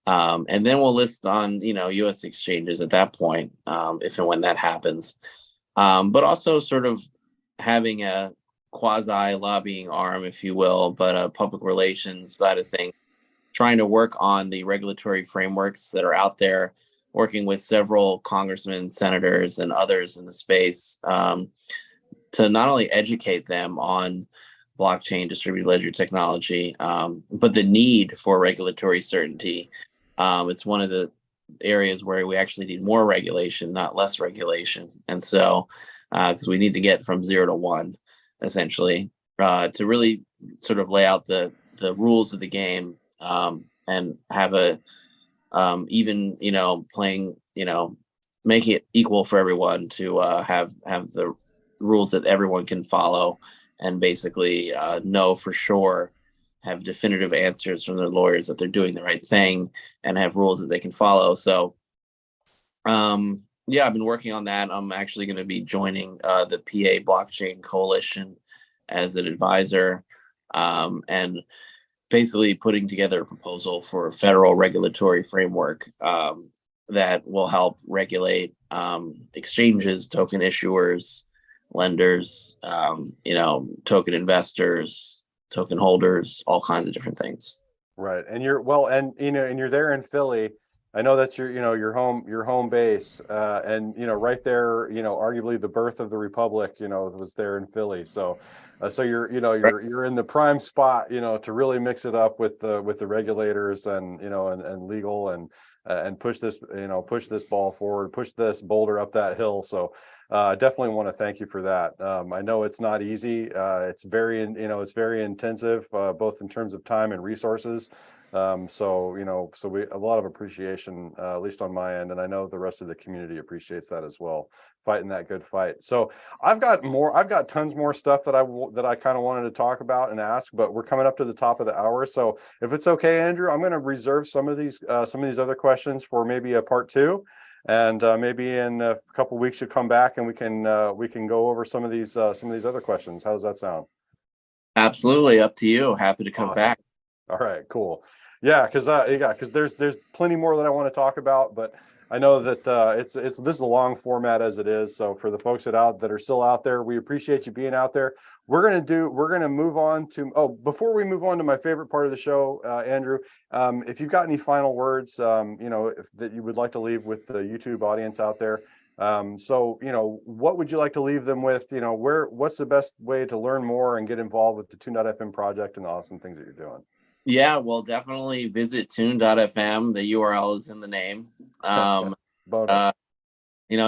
And then we'll list on, US exchanges at that point, if and when that happens. But also sort of having a quasi lobbying arm, if you will, but a public relations side of things, trying to work on the regulatory frameworks that are out there, working with several congressmen, senators, and others in the space, to not only educate them on blockchain distributed ledger technology, but the need for regulatory certainty. It's one of the areas where we actually need more regulation, not less regulation. And so, because we need to get from 0 to 1, essentially, to really sort of lay out the rules of the game, and have a even, playing, make it equal for everyone to have the rules that everyone can follow, and basically know for sure, have definitive answers from their lawyers that they're doing the right thing, and have rules that they can follow. So I've been working on that. I'm actually going to be joining the PA Blockchain Coalition as an advisor, and basically putting together a proposal for a federal regulatory framework that will help regulate exchanges, token issuers, lenders, token investors, token holders, all kinds of different things. Right. And you're there in Philly. I know that's your home base, and right there, arguably the birth of the republic, was there in Philly. So you're in the prime spot, to really mix it up with the regulators and and legal and push this ball forward, push this boulder up that hill. So definitely want to thank you for that. I know it's not easy. It's very, it's very intensive, both in terms of time and resources. So a lot of appreciation, at least on my end, and I know the rest of the community appreciates that as well, fighting that good fight. So I've got tons more stuff that I kind of wanted to talk about and ask, but we're coming up to the top of the hour. So if it's okay, Andrew, I'm going to reserve some of these other questions for maybe a part 2. And maybe in a couple of weeks you'll come back and we can go over some of these other questions. How does that sound? Absolutely, up to you. Happy to come Awesome. back. All right, cool. Yeah, because there's plenty more that I want to talk about, but I know that this is a long format as it is. So for the folks that are still out there, we appreciate you being out there. We're gonna move on to before we move on to my favorite part of the show, Andrew, if you've got any final words, that you would like to leave with the YouTube audience out there. What would you like to leave them with? What's the best way to learn more and get involved with the Tune.fm project and the awesome things that you're doing? Yeah, well, definitely visit tune.fm. The URL is in the name. Bonus.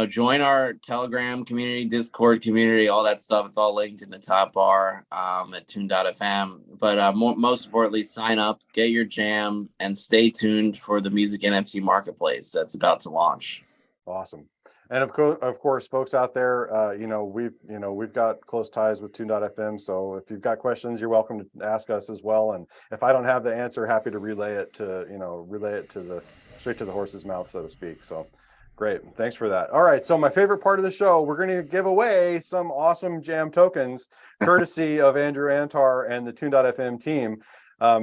Join our Telegram community, Discord community, all that stuff. It's all linked in the top bar at tune.fm. But most importantly, sign up, get your jam, and stay tuned for the Music NFT Marketplace that's about to launch. Awesome. And of course, folks out there, we've got close ties with Tune.fm. So if you've got questions, you're welcome to ask us as well. And if I don't have the answer, happy to relay it straight to the horse's mouth, so to speak. So great. Thanks for that. All right. So my favorite part of the show, we're going to give away some awesome jam tokens, courtesy of Andrew Antar and the Tune.fm team. I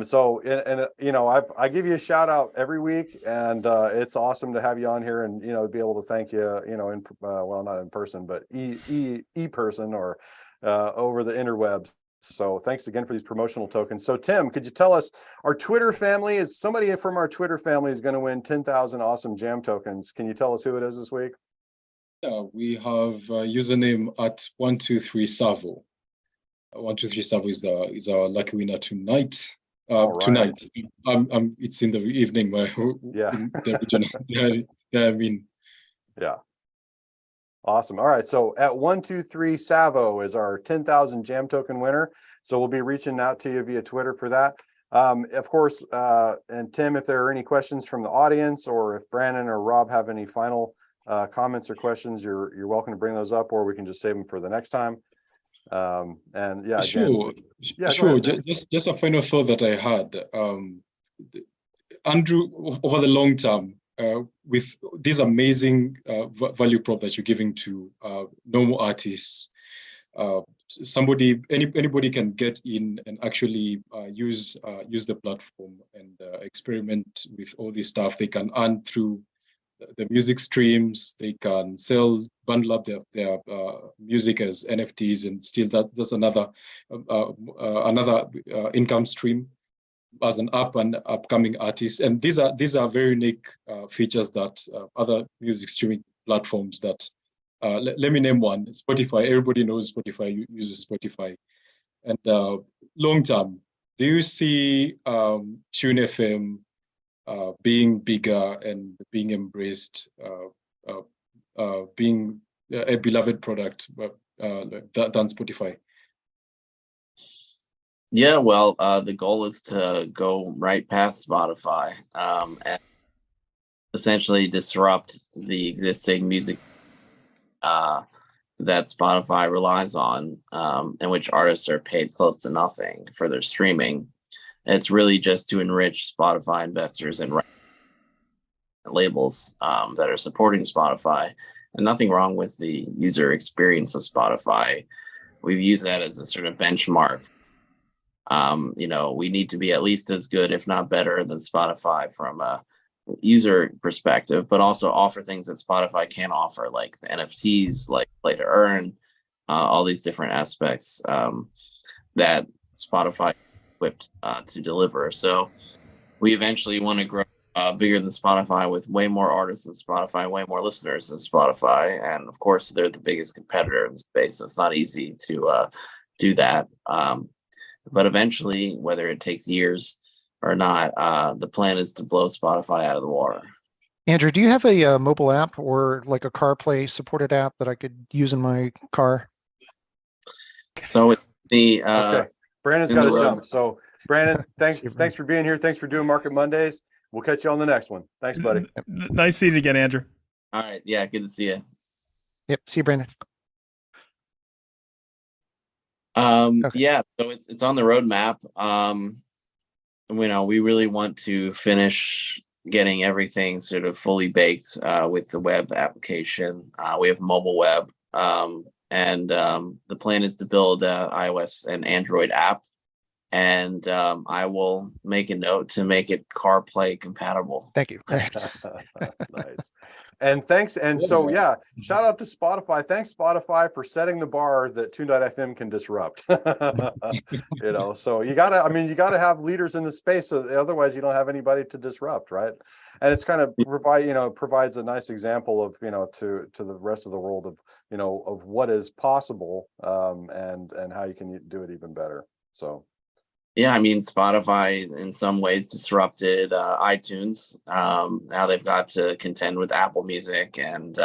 give you a shout out every week, and it's awesome to have you on here and be able to thank you not in person, but person or over the interwebs. So thanks again for these promotional tokens. So Tim, could you tell us, our Twitter family, is somebody from our Twitter family is going to win 10,000 awesome jam tokens? Can you tell us who it is this week? Yeah, we have a username at 123savo. 123savo is our lucky winner tonight. Right. Tonight, it's in the evening. Yeah. In the region. Yeah. Awesome. All right. So at 123savo is our 10,000 jam token winner. So we'll be reaching out to you via Twitter for that. Of course, and Tim, if there are any questions from the audience, or if Brandon or Rob have any final comments or questions, you're welcome to bring those up, or we can just save them for the next time. Sure. Just a final thought that I had, Andrew, over the long term, with this amazing value prop that you're giving to normal artists, anybody can get in and actually use the platform and experiment with all this stuff. They can earn through the music streams. They can bundle up their music as NFTs, and still that's another income stream as an upcoming artist. And these are very unique features that other music streaming platforms that let me name one. Spotify. Everybody knows Spotify, uses Spotify. And long term, do you see Tune FM being bigger and being embraced, being a beloved product than Spotify? Yeah, well, the goal is to go right past Spotify and essentially disrupt the existing music that Spotify relies on, in which artists are paid close to nothing for their streaming. It's really just to enrich Spotify investors and labels that are supporting Spotify. And nothing wrong with the user experience of Spotify. We've used that as a sort of benchmark. We need to be at least as good, if not better, than Spotify from a user perspective, but also offer things that Spotify can't offer, like the NFTs, like play to earn, all these different aspects that Spotify equipped to deliver. So we eventually want to grow bigger than Spotify, with way more artists than Spotify, way more listeners than Spotify. And of course, they're the biggest competitor in the space. So it's not easy to do that. But eventually, whether it takes years or not, the plan is to blow Spotify out of the water. Andrew, do you have a mobile app or like a CarPlay supported app that I could use in my car? So it's the Okay, Brandon's in got the to road. jump. So Brandon, See you, thanks for being here. Thanks for doing Market Mondays. We'll catch you on the next one. Thanks, buddy. Nice seeing you again, Andrew. All right, yeah, good to see you. Yep. See you, Brandon. Okay. Yeah, so it's on the roadmap. We really want to finish getting everything sort of fully baked with the web application. We have mobile web, and the plan is to build a iOS and Android app, and I will make a note to make it CarPlay compatible. Thank you. Nice. And thanks. And so, yeah, shout out to Spotify. Thanks, Spotify, for setting the bar that Tune.fm can disrupt. So you gotta have leaders in the space. So otherwise you don't have anybody to disrupt, right? And it's kind of provides a nice example of, to the rest of the world of, of what is possible, and how you can do it even better. So. Yeah, I mean, Spotify in some ways disrupted iTunes. Now they've got to contend with Apple Music and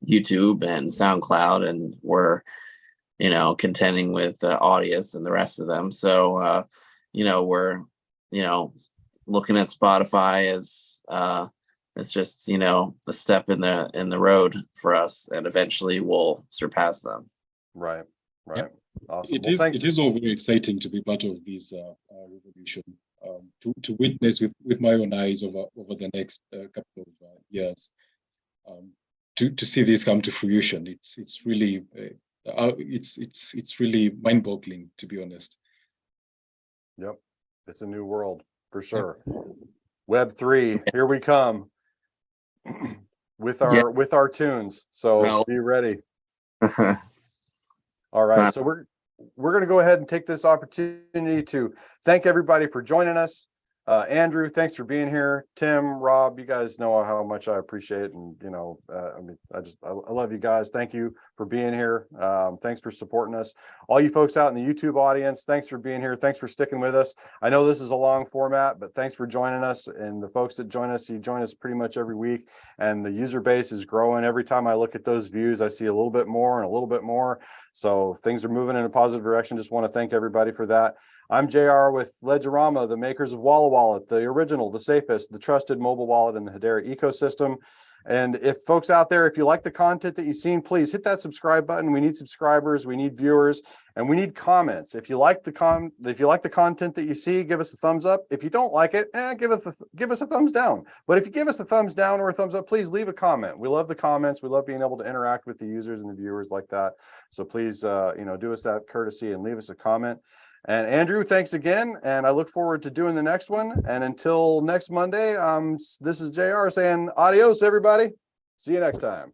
YouTube and SoundCloud, and we're, contending with Audius and the rest of them. So, we're, looking at Spotify as it's just, a step in the road for us, and eventually we'll surpass them. Right. Yep. Awesome. It is all very exciting to be part of this revolution, to witness with my own eyes over the next couple of years, to see this come to fruition. It's really it's really mind-boggling, to be honest. Yep, it's a new world for sure. Web3, here we come with our tunes. So be ready. All right, so we're going to go ahead and take this opportunity to thank everybody for joining us. Andrew, thanks for being here. Tim, Rob, you guys know how much I appreciate, and I love you guys. Thank you for being here. Thanks for supporting us. All you folks out in the YouTube audience, thanks for being here. Thanks for sticking with us. I know this is a long format, but thanks for joining us. And the folks that join us, you join us pretty much every week, and the user base is growing. Every time I look at those views, I see a little bit more and a little bit more. So things are moving in a positive direction. Just want to thank everybody for that. I'm JR with Ledgerama, the makers of Walla Wallet, the original, the safest, the trusted mobile wallet in the Hedera ecosystem. And if folks out there, if you like the content that you've seen, please hit that subscribe button. We need subscribers, we need viewers, and we need comments. If you like the content that you see, give us a thumbs up. If you don't like it, give us a thumbs down. But if you give us a thumbs down or a thumbs up, please leave a comment. We love the comments. We love being able to interact with the users and the viewers like that. So please, do us that courtesy and leave us a comment. And Andrew, thanks again. And I look forward to doing the next one. And until next Monday, this is JR saying adios, everybody. See you next time.